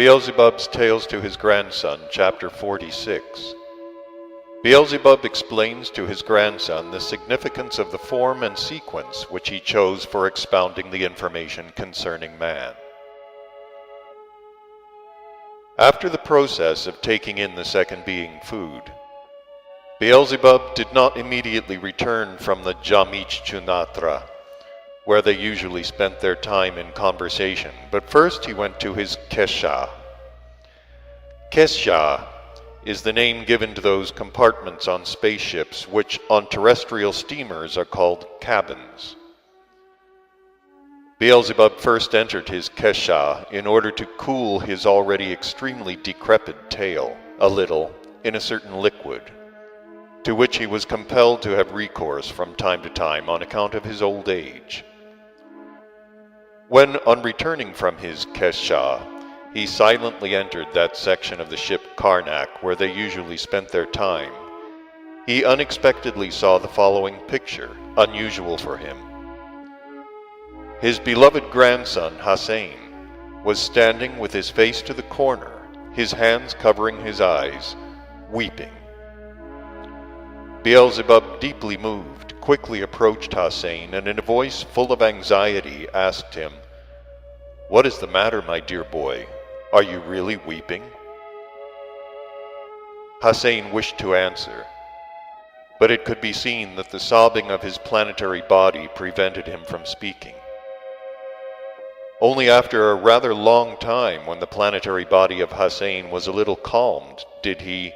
Beelzebub's Tales to His Grandson, Chapter 46. Beelzebub explains to his grandson the significance of the form and sequence which he chose for expounding the information concerning man. After the process of taking in the second being food, Beelzebub did not immediately return from the Jamich Chunatra, where they usually spent their time in conversation, but first he went to his Kesha. Kesha is the name given to those compartments on spaceships which on terrestrial steamers are called cabins. Beelzebub first entered his Kesha in order to cool his already extremely decrepit tail a little in a certain liquid, to which he was compelled to have recourse from time to time on account of his old age. When, on returning from his Kesha, he silently entered that section of the ship Karnak where they usually spent their time, he unexpectedly saw the following picture, unusual for him. His beloved grandson, Hussein, was standing with his face to the corner, his hands covering his eyes, weeping. Beelzebub, deeply moved, quickly approached Hussein and in a voice full of anxiety asked him, "What is the matter, my dear boy? Are you really weeping?" Hussein wished to answer, but it could be seen that the sobbing of his planetary body prevented him from speaking. Only after a rather long time, when the planetary body of Hussein was a little calmed, did he,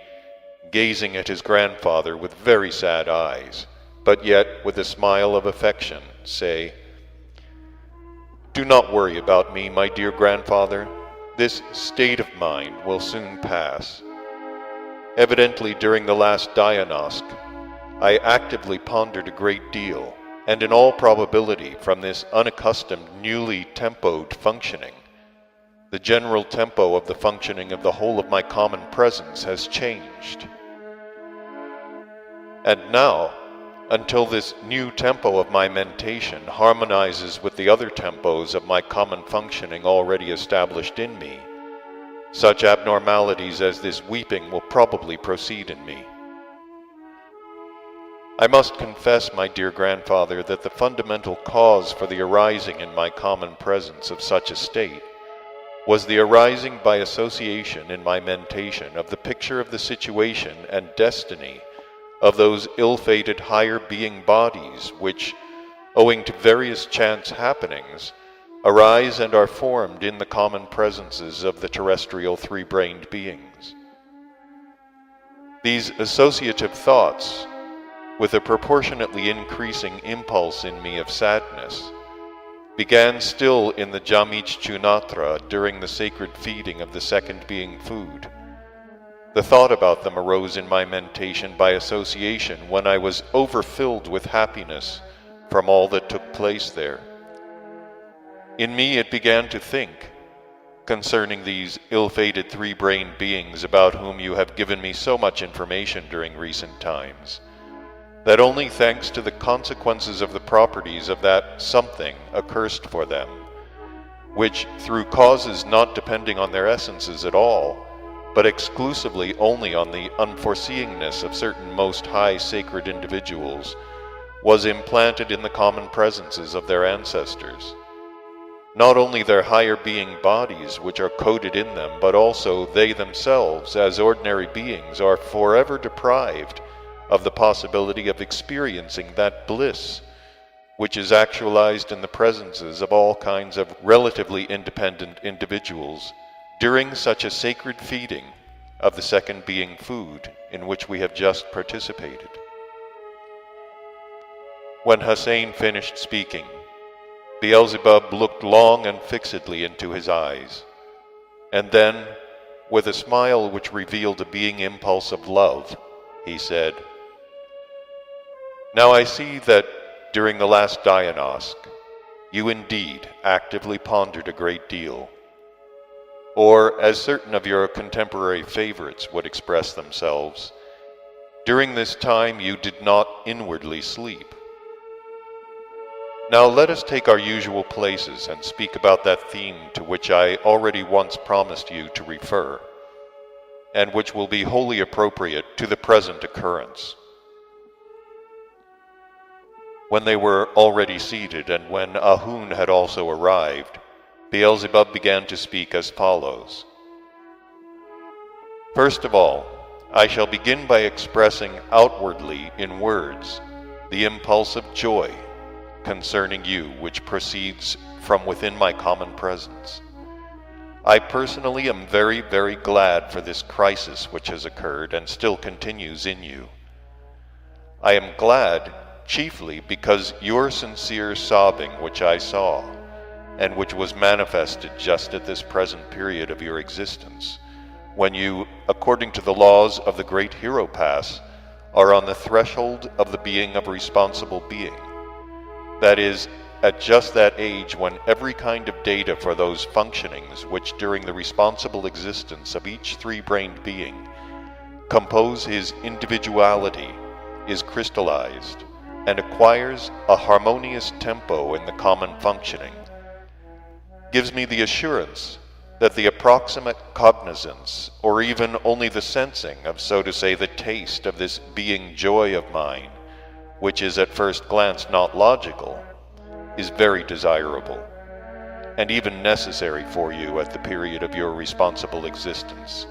gazing at his grandfather with very sad eyes, but yet with a smile of affection, say, "Do not worry about me, my dear grandfather. This state of mine will soon pass. Evidently during the last Diagnostic, I actively pondered a great deal, and in all probability from this unaccustomed, newly tempoed functioning, the general tempo of the functioning of the whole of my common presence has changed. And now, until this new tempo of my mentation harmonizes with the other tempos of my common functioning already established in me, such abnormalities as this weeping will probably proceed in me. I must confess, my dear grandfather, that the fundamental cause for the arising in my common presence of such a state was the arising by association in my mentation of the picture of the situation and destiny of those ill-fated higher being bodies which, owing to various chance happenings, arise and are formed in the common presences of the terrestrial three-brained beings. These associative thoughts, with a proportionately increasing impulse in me of sadness, began still in the Jamich Chunatra during the sacred feeding of the second being food. The thought about them arose in my mentation by association when I was overfilled with happiness from all that took place there. In me it began to think, concerning these ill-fated three-brained beings about whom you have given me so much information during recent times, that only thanks to the consequences of the properties of that something accursed for them, which through causes not depending on their essences at all, but exclusively only on the unforeseeingness of certain most high sacred individuals, was implanted in the common presences of their ancestors. Not only their higher being bodies which are coded in them, but also they themselves, as ordinary beings, are forever deprived of the possibility of experiencing that bliss which is actualized in the presences of all kinds of relatively independent individuals during such a sacred feeding of the second being food in which we have just participated." When Hussein finished speaking, Beelzebub looked long and fixedly into his eyes, and then, with a smile which revealed a being impulse of love, he said, "Now I see that during the last Diagnostic, you indeed actively pondered a great deal. Or, as certain of your contemporary favorites would express themselves, during this time you did not inwardly sleep. Now let us take our usual places and speak about that theme to which I already once promised you to refer, and which will be wholly appropriate to the present occurrence. When they were already seated, and when Ahun had also arrived, Beelzebub began to speak as follows. First of all, I shall begin by expressing outwardly in words the impulse of joy concerning you which proceeds from within my common presence. I personally am very, very glad for this crisis which has occurred and still continues in you. I am glad chiefly because your sincere sobbing which I saw, and which was manifested just at this present period of your existence, when you, according to the laws of the great hero pass, are on the threshold of the being of responsible being. That is, at just that age when every kind of data for those functionings which during the responsible existence of each three-brained being compose his individuality is crystallized and acquires a harmonious tempo in the common functioning, gives me the assurance that the approximate cognizance, or even only the sensing of, so to say, the taste of this being joy of mine, which is at first glance not logical, is very desirable, and even necessary for you at the period of your responsible existence,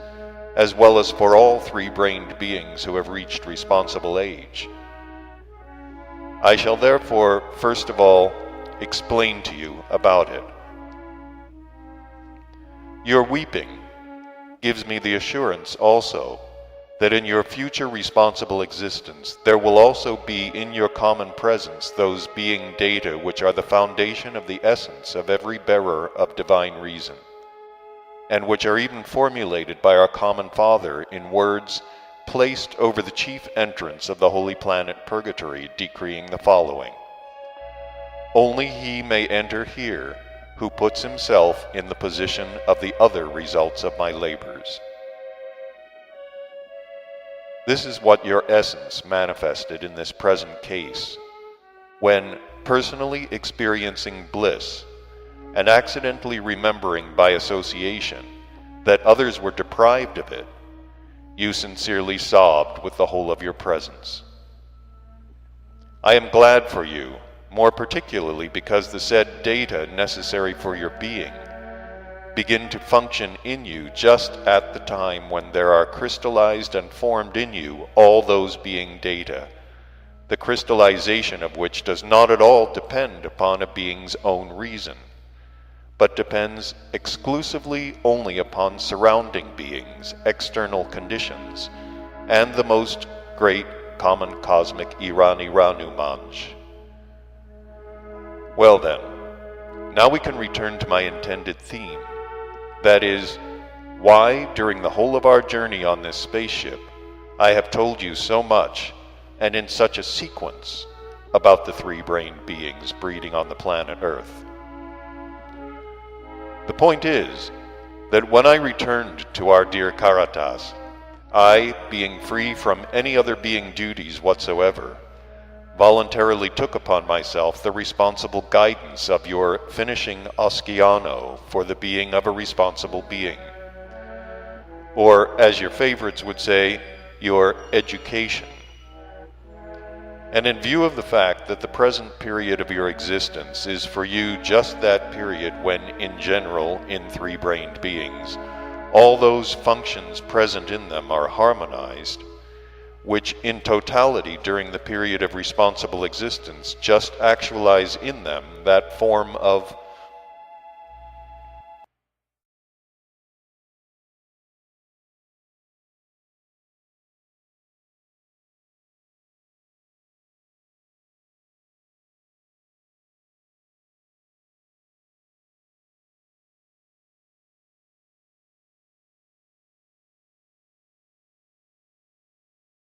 as well as for all three-brained beings who have reached responsible age. I shall therefore, first of all, explain to you about it. Your weeping gives me the assurance also that in your future responsible existence there will also be in your common presence those being data which are the foundation of the essence of every bearer of divine reason, and which are even formulated by our common Father in words placed over the chief entrance of the holy planet Purgatory, decreeing the following: Only he may enter here who puts himself in the position of the other results of my labors. This is what your essence manifested in this present case, when, personally experiencing bliss, and accidentally remembering by association that others were deprived of it, you sincerely sobbed with the whole of your presence. I am glad for you, more particularly because the said data necessary for your being begin to function in you just at the time when there are crystallized and formed in you all those being data, the crystallization of which does not at all depend upon a being's own reason, but depends exclusively only upon surrounding beings, external conditions, and the most great common cosmic Irani-Ranu Manj. Well then, now we can return to my intended theme. That is, why during the whole of our journey on this spaceship I have told you so much, and in such a sequence, about the three-brained beings breeding on the planet Earth. The point is that when I returned to our dear Caritas, I, being free from any other being duties whatsoever, voluntarily took upon myself the responsible guidance of your finishing Osciano for the being of a responsible being, or, as your favorites would say, your education. And in view of the fact that the present period of your existence is for you just that period when, in general, in three-brained beings, all those functions present in them are harmonized, which in totality during the period of responsible existence just actualize in them that form of